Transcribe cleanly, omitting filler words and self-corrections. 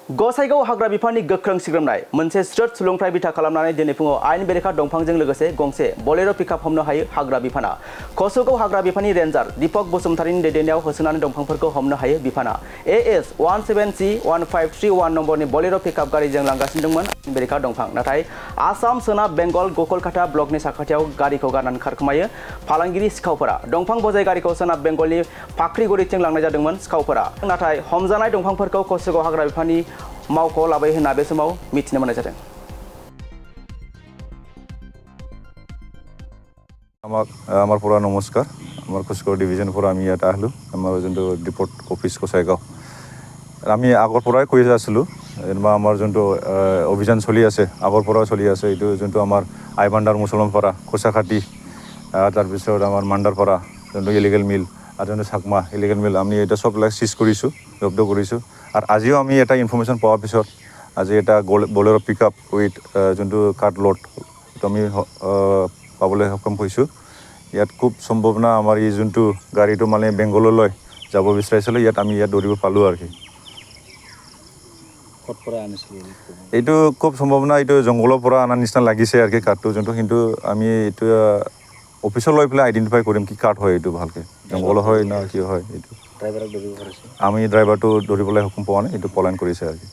गसाइगाव हाग्रा बिफाननि गोख्रों सिग्रोमनाय मोनसे स्रोद सुलुंफ्राय बिथा खालामनानै दिनै फुङाव आयेन बेरेखा दंफांजों लोगोसे गंसे बलेर' पिकआप हमनो हायो हाग्रा बिफाना। कसुगाव हाग्रा बिफाननि रेन्जार दीपक बसुमतारीनि दैदेननायाव होसोनानै दंफांफोरखौ हमनो हायो बिफाना। AS 17C1531 नम्बरनि बलेर' पिकआप गारिजों लांगासिनो दंमोन आयेन बेरेखा दंफां। नाथाय आसाम सोनाब बेंगल गकलकाटा ब्लकनि साखाथियाव गारिखौ गारनानै खारखोमायो फालांगिरि सिखावफोरा। दंफां बजाय गारिखौ सोनाब बेंगलनि फाख्रिगुरिथिं लांनाय जादोंमोन सिखावफोरा। नाथाय हमजानाय दंफांफोरखौ कसुगाव हाग्रा बिफाननि मावख'आव लाबोयो होनना बे समाव मिथिनो मोननाय जादों। আমার পৰা নমস্কাৰ। আমাৰ কুচগাঁও ডিভিজন পৰা আমি ইয়াত আহিলোঁ আমাৰ যোনটো ডিপৰ্ট অফিচ কচাইগাঁও। আমি আগৰ পৰাই কৈ আছিলোঁ যেনিবা আমাৰ যোনটো অভিযান চলি আছে আগৰ পৰাই চলি আছে এইটো যোনটো আমাৰ আইবান্দাৰ মুছলমানপাৰা খোচাখাটি তাৰপিছত আমাৰ মাণ্ডাৰপাৰা যোনটো ইলিগেল মিল আৰু যোনটো চাকমা ইলিগেল মিল আমি এটা চববিলাক চিজ কৰিছোঁ জব্দ কৰিছোঁ। আৰু আজিও আমি এটা ইনফৰ্মেশ্যন পোৱাৰ পিছত আজি এটা বলেৰ' পিকআপ উইথ যোনটো কাৰ্ড লোড এইটো আমি পাবলৈ সক্ষম হৈছোঁ। ইয়াত খুব সম্ভাৱনা আমাৰ এই যোনটো গাড়ীটো মানে বেংগললৈ যাব বিচাৰিছিলোঁ ইয়াত আমি ধৰিব পালোঁ আৰু কি। এইটো খুব সম্ভাৱনা এইটো জংঘলৰ পৰা অনাৰ নিচিনা লাগিছে আৰু কি কাৰ্ডটো যোনটো, কিন্তু আমি এইটো অফিচত লৈ পেলাই আইডেণ্টিফাই কৰিম কি কাৰ্ড হয় এইটো ভালকৈ জংঘল হয় না কি হয় এইটো। আমি ড্ৰাইভাৰটো ধৰিবলৈ সক্ষম পোৱা নাই, এইটো পলায়ন কৰিছে আৰু কি।